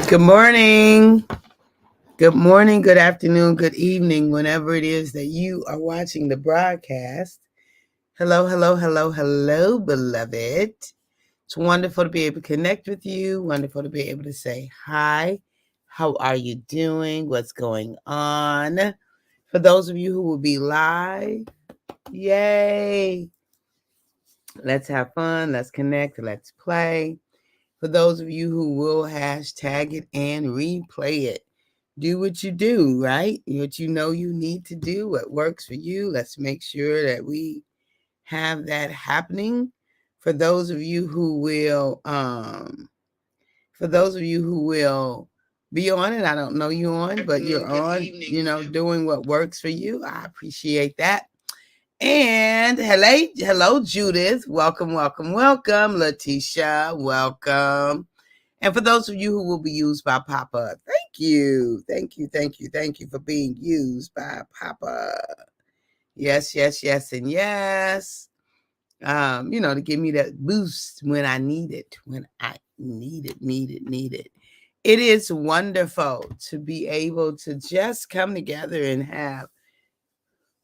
Good morning. Good morning, good afternoon, good evening, whenever it is that you are watching the broadcast. Hello, hello, hello, hello, beloved. It's wonderful to be able to connect with you. Wonderful to be able to say hi. How are you doing? What's going on? For those of you who will be live, yay. Let's have fun. Let's connect. Let's play. For those of you who will hashtag it and replay it, do what you do, right? What you know you need to do, what works for you. Let's make sure that we have that happening. For those of you who will, be on it, I don't know you on, but you're on, doing what works for you. I appreciate that. And hello, Judith. Welcome, welcome, welcome. Letitia, welcome. And for those of you who will be used by Papa, thank you. Thank you, thank you, thank you for being used by Papa. Yes, yes, yes, and yes. To give me that boost when I need it, need it. It is wonderful to be able to just come together and have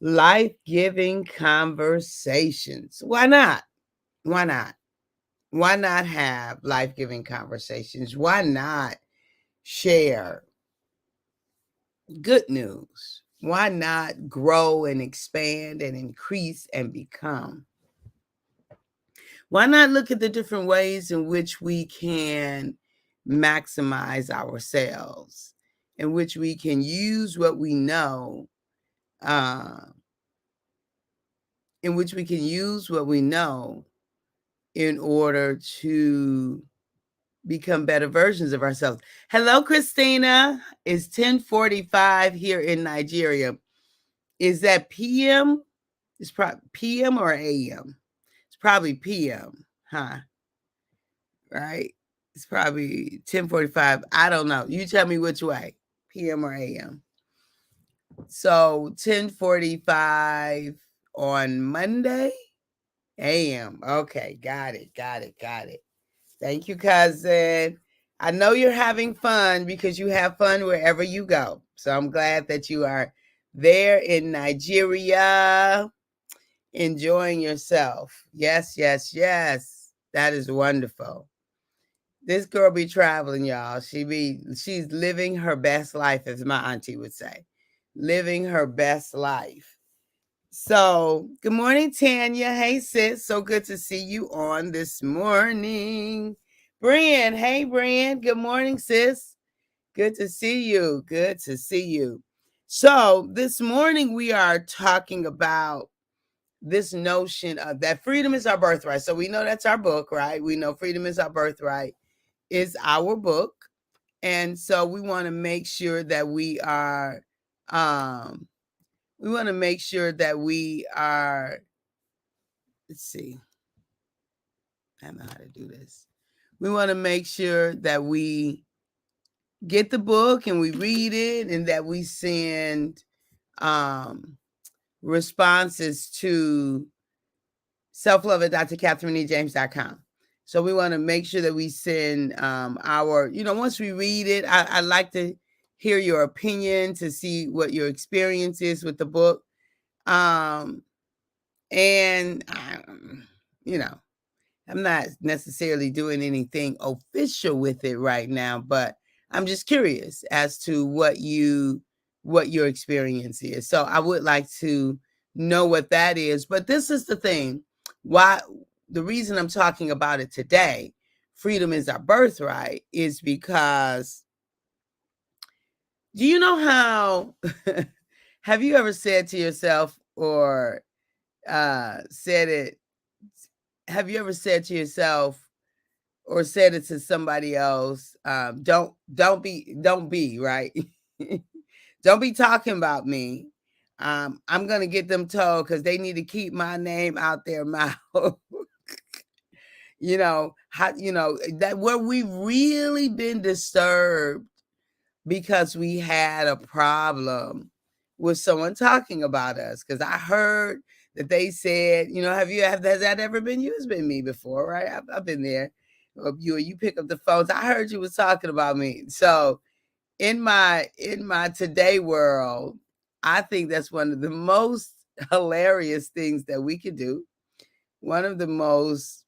life-giving conversations. Why not? Why not? Why not have life-giving conversations? Why not share good news? Why not grow and expand and increase and become? Why not look at the different ways in which we can maximize ourselves, in which we can use what we know, uh, in which we can use what we know in order to become better versions of ourselves. Hello, Christina. It's 10:45 here in Nigeria. Is that PM? It's probably PM or AM. It's probably PM, huh? Right? It's probably 10:45. I don't know. You tell me which way, PM or AM. So 10:45 on Monday, AM. Okay, got it, got it, got it. Thank you, cousin. I know you're having fun because you have fun wherever you go. So I'm glad that you are there in Nigeria, enjoying yourself. Yes, yes, yes. That is wonderful. This girl be traveling, y'all. She's living her best life, as my auntie would say. Living her best life. So, good morning, Tanya. Hey, sis. So good to see you on this morning. Brian. Hey, Brian. Good morning, sis. Good to see you. Good to see you. So, this morning we are talking about this notion of that freedom is our birthright. So, we know that's our book, right? We know freedom is our birthright is our book. And so we want to make sure that we are let's see. I don't know how to do this. We want to make sure that we get the book and we read it and that we send responses to selflove at drcatherinejames.com. So we want to make sure that we send once we read it, I like to hear your opinion to see what your experience is with the book. And, I'm not necessarily doing anything official with it right now, but I'm just curious as to what your experience is. So I would like to know what that is. But this is the thing. The reason I'm talking about it today, freedom is our birthright, is because do you know how have you ever said to yourself or said it have you ever said to yourself or said it to somebody else, don't be right. Don't be talking about me. I'm gonna get them told because they need to keep my name out their mouth. That where we've really been disturbed because we had a problem with someone talking about us. Because I heard that they said, has that ever been you? It's been me before, right? I've been there. You pick up the phones. I heard you was talking about me. So in my today world, I think that's one of the most hilarious things that we could do. One of the most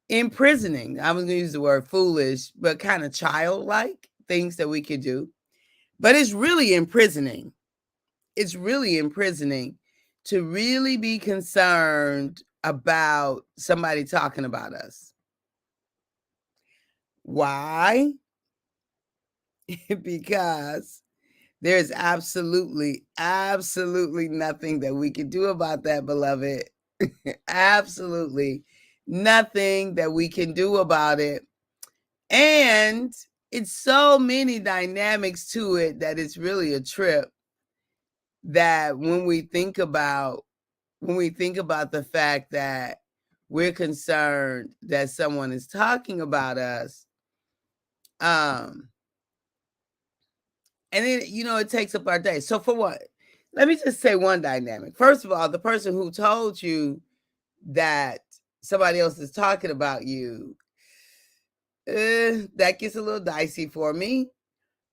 imprisoning, I was going to use the word foolish, but kind of childlike things that we could do. But it's really imprisoning. It's really imprisoning to really be concerned about somebody talking about us. Why? Because there's absolutely nothing that we can do about that, beloved. Absolutely nothing that we can do about it. And it's so many dynamics to it that it's really a trip, that when we think about the fact that we're concerned that someone is talking about us, and then it takes up our day. So for what? Let me just say one dynamic. First of all, the person who told you that somebody else is talking about you, that gets a little dicey for me,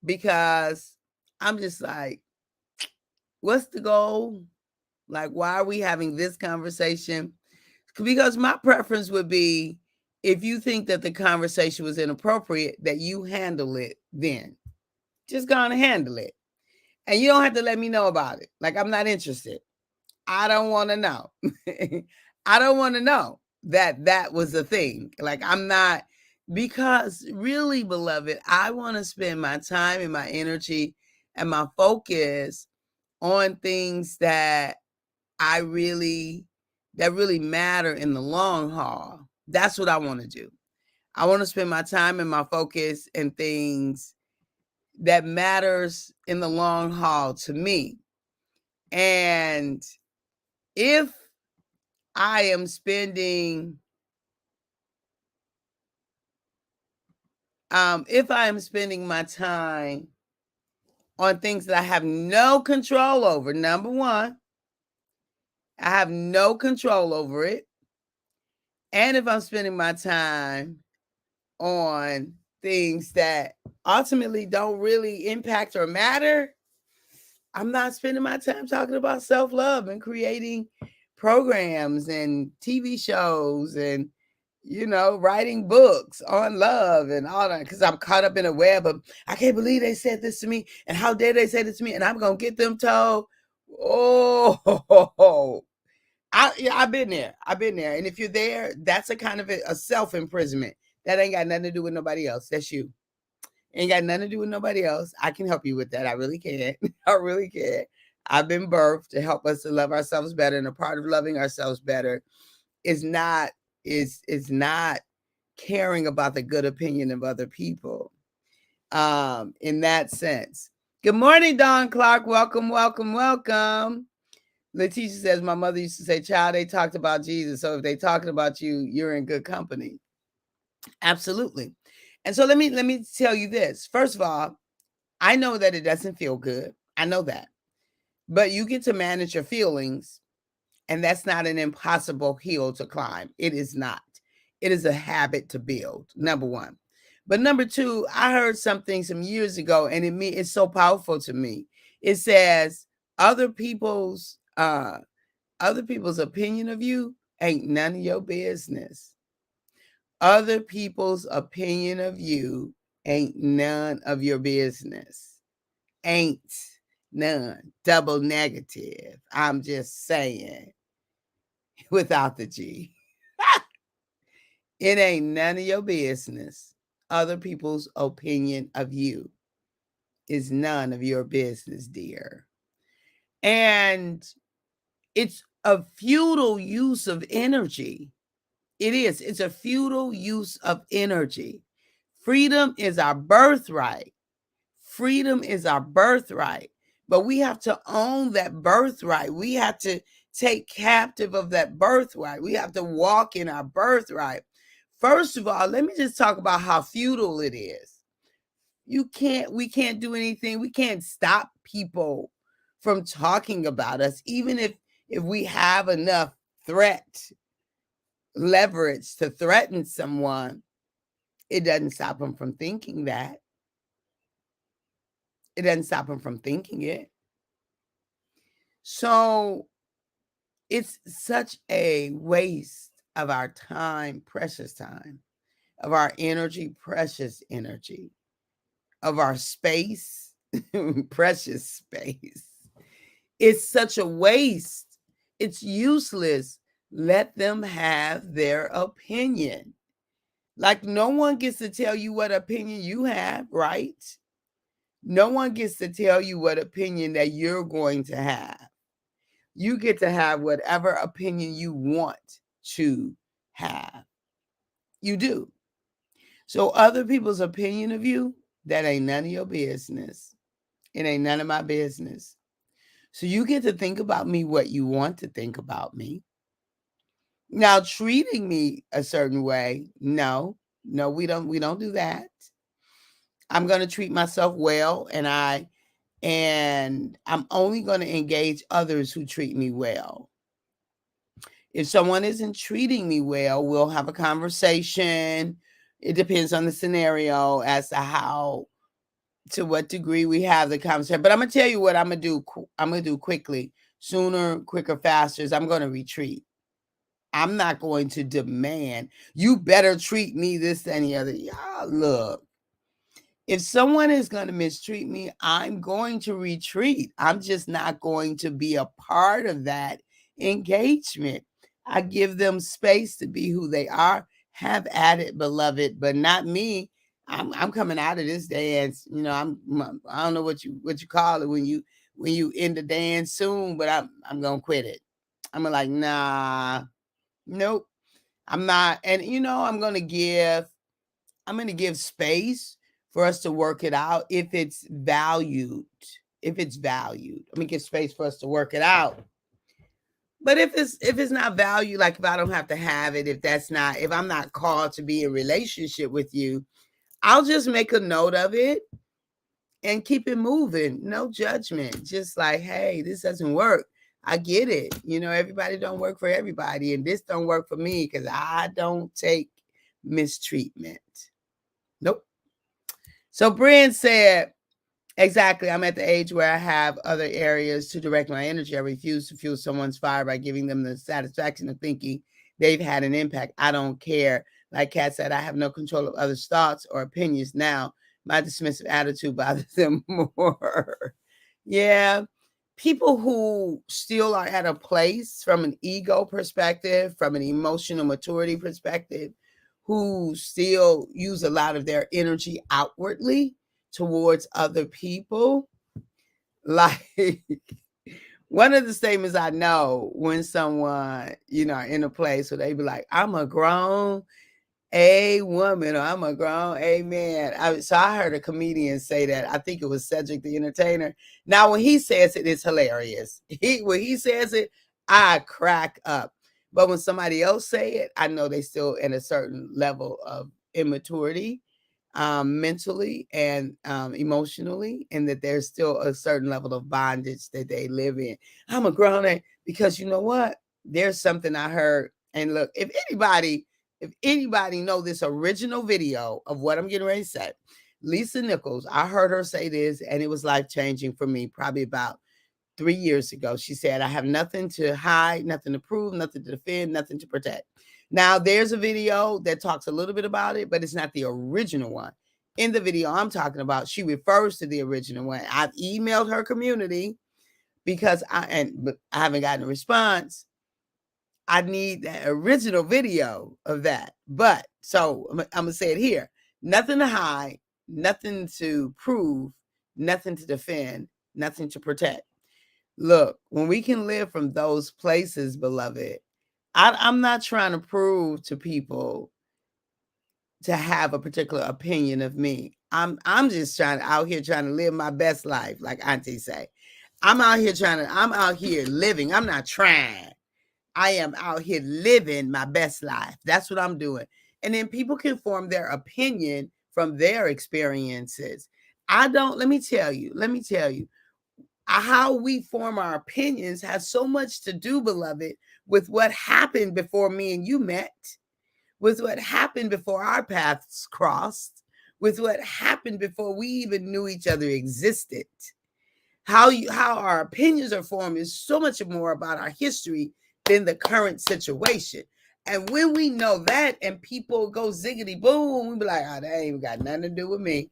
because I'm just like, what's the goal? Like, why are we having this conversation? Because my preference would be, if you think that the conversation was inappropriate, that you handle it then. Just go on and handle it. And you don't have to let me know about it. Like, I'm not interested. I don't want to know. I don't want to know that was a thing. Like, I'm not, because really, beloved, I want to spend my time and my energy and my focus on things that really matter in the long haul. That's what I want to do. I want to spend my time and my focus in things that matters in the long haul to me. And if I am spending my time on things that I have no control over, number one, I have no control over it. And if I'm spending my time on things that ultimately don't really impact or matter, I'm not spending my time talking about self-love and creating programs and TV shows and, writing books on love and all that, because I'm caught up in a web of, I can't believe they said this to me, and how dare they say this to me, and I'm going to get them told. Oh, I've been there. And if you're there, that's a kind of a self-imprisonment. That ain't got nothing to do with nobody else. That's you. Ain't got nothing to do with nobody else. I can help you with that. I really can. I really can. I've been birthed to help us to love ourselves better. And a part of loving ourselves better is not caring about the good opinion of other people. In that sense. Good morning, Dawn Clark. Welcome, welcome, welcome. Letitia says, my mother used to say, child, they talked about Jesus. So if they talking about you, you're in good company. Absolutely. And so let me tell you this. First of all, I know that it doesn't feel good. I know that. But you get to manage your feelings, and that's not an impossible hill to climb. It is not. It is a habit to build, number one. But number two, I heard something some years ago, and it's so powerful to me. It says, other people's opinion of you ain't none of your business. Other people's opinion of you ain't none of your business. Ain't none. Double negative. I'm just saying, without the G. It ain't none of your business. Other people's opinion of you is none of your business, dear. And it's a futile use of energy. It is. It's a futile use of energy. Freedom is our birthright. Freedom is our birthright. But we have to own that birthright. We have to take captive of that birthright. We have to walk in our birthright. First of all, let me just talk about how futile it is. We can't do anything. We can't stop people from talking about us, even if we have enough threat leverage to threaten someone, it doesn't stop them from thinking that. It doesn't stop them from thinking it. So it's such a waste of our time, precious time, of our energy, precious energy, of our space, precious space. It's such a waste. It's useless. Let them have their opinion. Like, no one gets to tell you what opinion you have, right? No one gets to tell you what opinion that you're going to have. You get to have whatever opinion you want to have. You do. So other people's opinion of you, that ain't none of your business. It ain't none of my business. So you get to think about me what you want to think about me. Now, treating me a certain way, no, we don't do that. I'm going to treat myself well, and I'm only going to engage others who treat me well. If someone isn't treating me well, we'll have a conversation. It depends on the scenario as to what degree we have the conversation. But I'm going to tell you what I'm going to do. I'm going to do quickly, sooner, quicker, faster, is I'm going to retreat. I'm not going to demand, you better treat me this, and the other. Y'all, look, if someone is going to mistreat me, I'm going to retreat. I'm just not going to be a part of that engagement. I give them space to be who they are. Have at it, beloved, but not me. I'm coming out of this dance. You know, I don't know what you call it when you end the dance soon, but I'm gonna quit it. I'm like, nah, nope, I'm not. And I'm gonna give space for us to work it out if it's valued. I'm gonna give space for us to work it out. But if it's not valued, like if I don't have to have it, if I'm not called to be in relationship with you, I'll just make a note of it and keep it moving. No judgment. Just like, hey, this doesn't work. I get it. Everybody don't work for everybody, and this don't work for me because I don't take mistreatment. Nope. So Brian said, exactly, I'm at the age where I have other areas to direct my energy. I refuse to fuel someone's fire by giving them the satisfaction of thinking they've had an impact. I don't care. Like Kat said, I have no control of others' thoughts or opinions now. My dismissive attitude bothers them more. Yeah. People who still are at a place from an ego perspective, from an emotional maturity perspective, who still use a lot of their energy outwardly towards other people. Like, one of the statements I know when someone, in a place where they be like, I'm a grown a woman, or I'm a grown a man. So I heard a comedian say that. I think it was Cedric the Entertainer. Now, when he says it, it's hilarious. When he says it, I crack up. But when somebody else say it, I know they still in a certain level of immaturity, mentally and emotionally, and that there's still a certain level of bondage that they live in. I'm a grown man, because you know what? There's something I heard. And look, if anybody know this original video of what I'm getting ready to say, Lisa Nichols, I heard her say this, and it was life-changing for me probably about 3 years ago. She said, I have nothing to hide, nothing to prove, nothing to defend, nothing to protect. Now, there's a video that talks a little bit about it, but it's not the original one. In the video I'm talking about, she refers to the original one. I've emailed her community because but I haven't gotten a response. I need that original video of that. But so I'm going to say it here. Nothing to hide, nothing to prove, nothing to defend, nothing to protect. Look, when we can live from those places, beloved, I'm not trying to prove to people to have a particular opinion of me. I'm just out here trying to live my best life, like Auntie say. I'm out here living. I'm not trying. I am out here living my best life. That's what I'm doing. And then people can form their opinion from their experiences. Let me tell you, how we form our opinions has so much to do, beloved, with what happened before me and you met, with what happened before our paths crossed, with what happened before we even knew each other existed. How our opinions are formed is so much more about our history than the current situation. And when we know that and people go ziggity boom, we be like, oh, that ain't got nothing to do with me.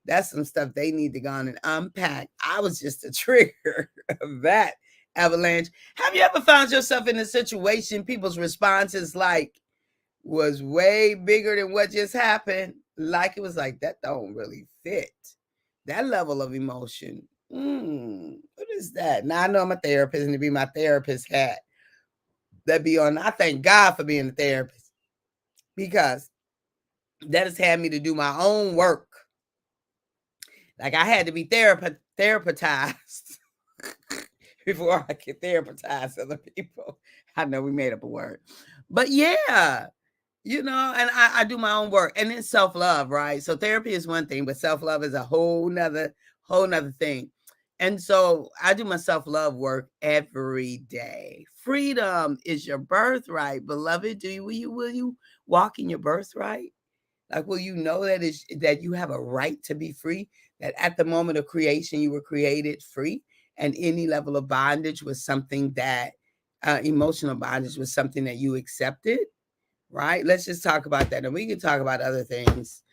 That's some stuff they need to go on and unpack. I was just a trigger of that avalanche. Have you ever found yourself in a situation people's responses like was way bigger than what just happened? Like it was like, that don't really fit. That level of emotion. What is that? Now I know I'm a therapist, and to be my therapist hat, that be on. I thank God for being a therapist because that has had me to do my own work. Like I had to be therapized before I could therapize other people. I know we made up a word, but yeah, and I do my own work, and then self-love, right? So therapy is one thing, but self-love is a whole nother thing. And so I do my self-love work every day. Freedom is your birthright, beloved. Will you walk in your birthright? Like, will you know that you have a right to be free? That at the moment of creation, you were created free, and any level of bondage was something that emotional bondage was something that you accepted, right? Let's just talk about that, and we can talk about other things,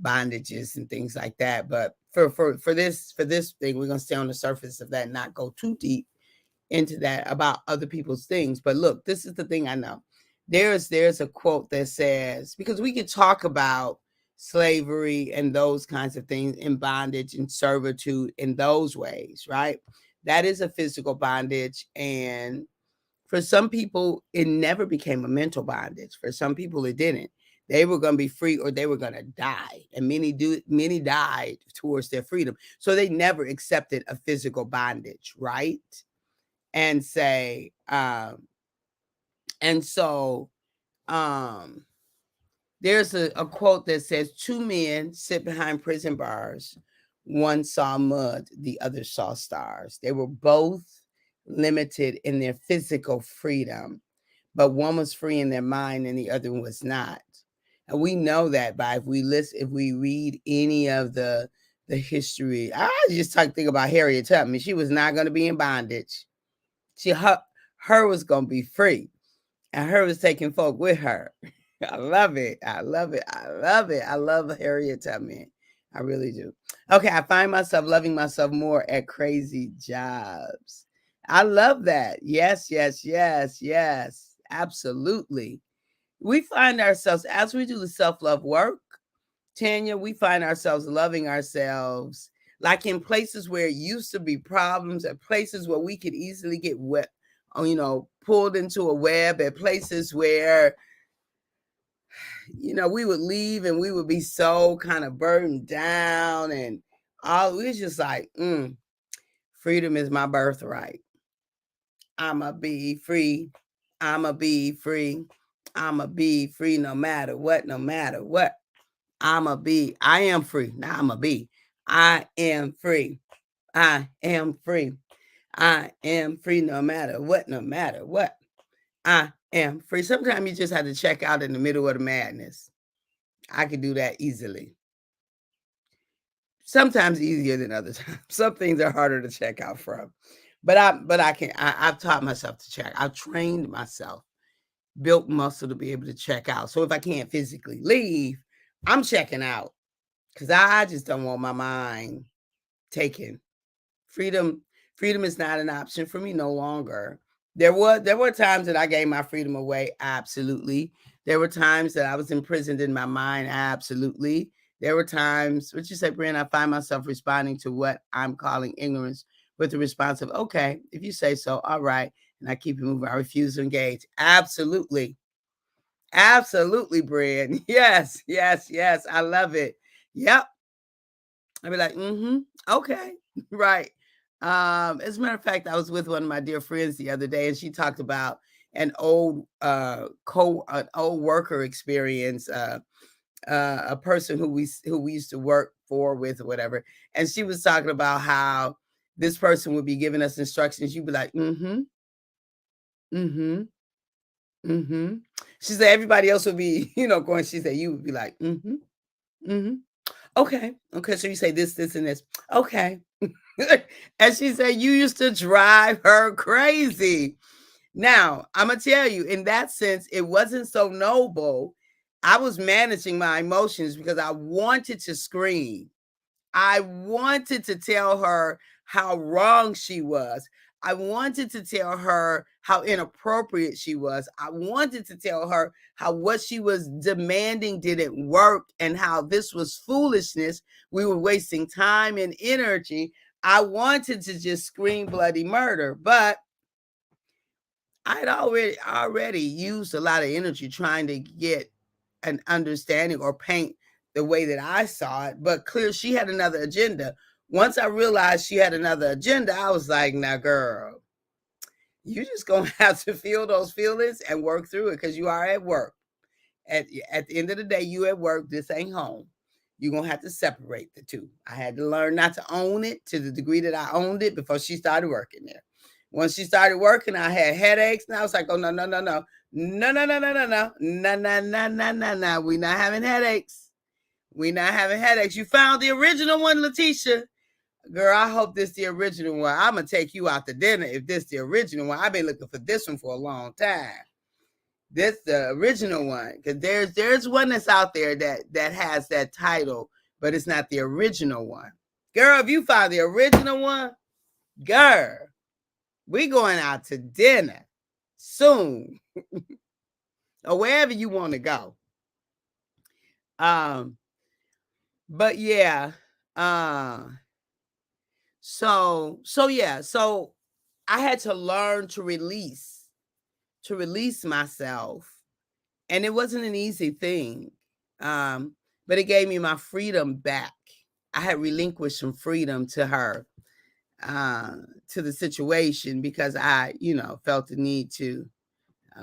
bondages and things like that. But for this thing, we're gonna stay on the surface of that, and not go too deep into that about other people's things. But look, this is the thing I know. There's a quote that says, because we can talk about slavery and those kinds of things in bondage and servitude in those ways, right? That is a physical bondage. And for some people, it never became a mental bondage. For some people, it didn't. They were going to be free or they were going to die. And many died towards their freedom. So they never accepted a physical bondage, right? And say, and so there's a quote that says, two men sit behind prison bars. One saw mud, the other saw stars. They were both limited in their physical freedom, but one was free in their mind and the other one was not. And we know that by if we read any of the history. I just think about Harriet Tubman. She was not going to be in bondage. Her was going to be free, and her was taking folk with her. I love it. I love it. I love it. I love Harriet Tubman. I really do. Okay, I find myself loving myself more at crazy jobs. I love that. Yes, yes, yes, yes. Absolutely. We find ourselves, as we do the self-love work, Tanya, we find ourselves loving ourselves like in places where it used to be problems, at places where we could easily get wet, pulled into a web, at places where, we would leave and we would be so kind of burdened down, and all we was just like, freedom is my birthright. I'ma be free. I'ma be free. I'ma be free no matter what, no matter what. I am free. Now I'ma be. I am free. I am free. I am free no matter what, no matter what. I am free. Sometimes you just have to check out in the middle of the madness. I can do that easily. Sometimes easier than other times. Some things are harder to check out from. But I've taught myself to check. I've trained myself, built muscle to be able to check out. So if I can't physically leave, I'm checking out because I just don't want my mind taken. Freedom is not an option for me no longer. There were times that I gave my freedom away, absolutely. There were times that I was imprisoned in my mind, absolutely. There were times, what you say, Brian, I find myself responding to what I'm calling ignorance with the response of, okay, if you say so, all right. And I keep it moving. I refuse to engage. Absolutely. Absolutely, Brian. Yes, yes, yes. I love it. Yep. I'd be like, okay, right. As a matter of fact, I was with one of my dear friends the other day, and she talked about an old an old worker experience, a person who we used to work for with or whatever, and she was talking about how this person would be giving us instructions. You'd be like, Mm-hmm. Mm-hmm. She said everybody else would be, going. She said you would be like, mm-hmm. Mm-hmm. Okay. Okay. So you say this, and this. Okay. And she said you used to drive her crazy. Now, I'm gonna tell you, in that sense, it wasn't so noble. I was managing my emotions because I wanted to scream. I wanted to tell her how wrong she was. I wanted to tell her how inappropriate she was. I wanted to tell her how what she was demanding didn't work and how this was foolishness. We were wasting time and energy. I wanted to just scream bloody murder, but I'd already used a lot of energy trying to get an understanding or paint the way that I saw it, but clear she had another agenda. Once I realized she had another agenda, I was like, now girl, you just gonna have to feel those feelings and work through it because you are at work. At the end of the day, you at work, this ain't home. You're gonna have to separate the two. I had to learn not to own it to the degree that I owned it before she started working there. Once she started working, I had headaches, and I was like, oh no, no, no, no. No, no, no, no, no, no, no, no, no, no, no, no. We're not having headaches. We're not having headaches. You found the original one, Letitia. Girl, I hope this the original one. I'm gonna take you out to dinner if this the original one. I've been looking for this one for a long time. This the original one because there's one that's out there that has that title, but it's not the original one. Girl, if you find the original one, girl, we going out to dinner soon or wherever you want to go. But yeah, so I had to learn to release myself, and it wasn't an easy thing. But it gave me my freedom back. I had relinquished some freedom to her, to the situation because I, felt the need to.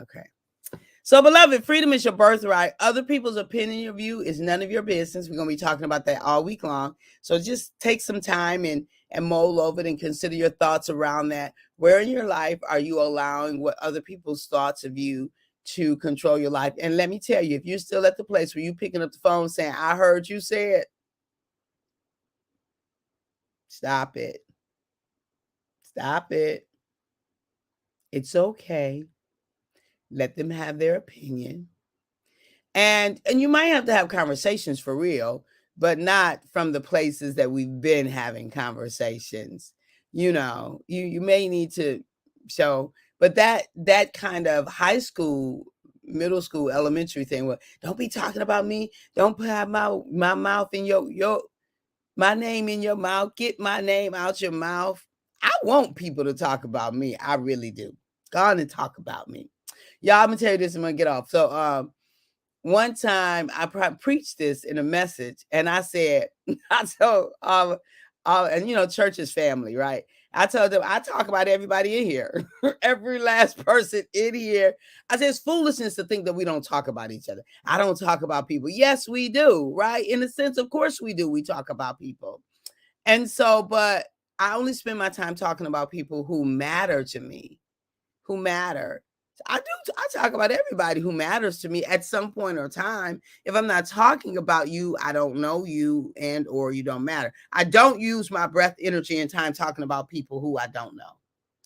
Okay. So, beloved, freedom is your birthright. Other people's opinion of you is none of your business. We're going to be talking about that all week long. So just take some time and mull over it and consider your thoughts around that. Where in your life are you allowing what other people's thoughts of you to control your life? And let me tell you, if you're still at the place where you're picking up the phone saying, I heard you say it, stop it. Stop it. It's okay. Let them have their opinion. And you might have to have conversations for real, but not from the places that we've been having conversations. You may need to show, but that kind of high school, middle school, elementary thing, well, don't be talking about me. Don't have my mouth in your my name in your mouth. Get my name out your mouth. I want people to talk about me. I really do. Go on and talk about me. Y'all, I'm gonna tell you this. I'm gonna get off. So one time I preached this in a message, and I said, I told, and church is family, right? I told them I talk about everybody in here, every last person in here. I said it's foolishness to think that we don't talk about each other. I don't talk about people. Yes, we do, right? In a sense, of course we do. We talk about people, and so, but I only spend my time talking about people who matter to me, who matter. I talk about everybody who matters to me at some point or time. If I'm not talking about you, I don't know you and or you don't matter. I don't use my breath, energy, and time talking about people who I don't know.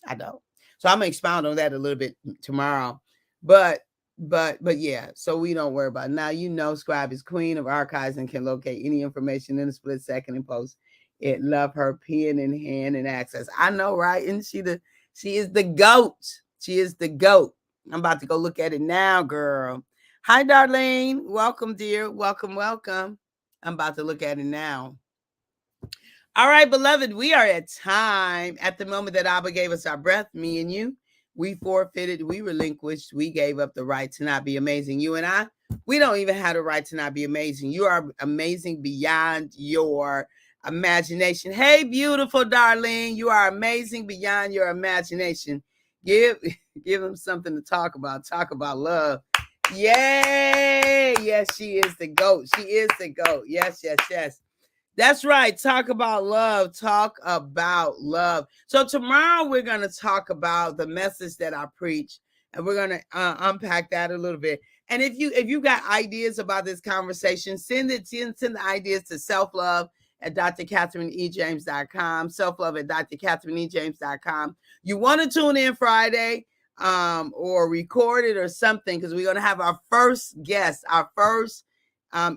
I don't. So I'm gonna expound on that a little bit tomorrow. But yeah, so we don't worry about it. Now Scribe is queen of archives and can locate any information in a split second and post it. Love her pen in hand and access. I know, right? And she is the GOAT. She is the GOAT. I'm about to go look at it now, girl. Hi, Darlene. Welcome, dear. Welcome, welcome. I'm about to look at it now. All right, beloved, we are at time. At the moment that Abba gave us our breath, me and you, we forfeited, we relinquished, we gave up the right to not be amazing. You and I, we don't even have the right to not be amazing. You are amazing beyond your imagination. Hey, beautiful Darlene, you are amazing beyond your imagination. Give them something to talk about. Talk about love. Yay! Yes, she is the GOAT. She is the GOAT. Yes, yes, yes. That's right. Talk about love. Talk about love. So tomorrow we're going to talk about the message that I preach and we're going to unpack that a little bit. And if you got ideas about this conversation, send the ideas to self-love at drcatherineejames.com, self-love at drcatherineejames.com. You want to tune in Friday or record it or something, because we're going to have our first guest, our first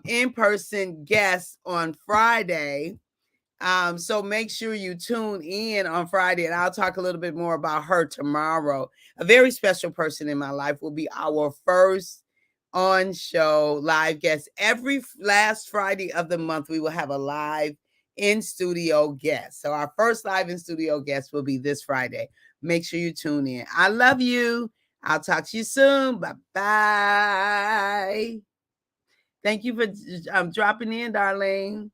in-person guest on Friday. So make sure you tune in on Friday, and I'll talk a little bit more about her tomorrow. A very special person in my life will be our first on-show live guest. Every last Friday of the month, we will have a live in-studio guest. So our first live in-studio guest will be this Friday. Make sure you tune in. I love you. I'll talk to you soon. Bye-bye. Thank you for dropping in, darling.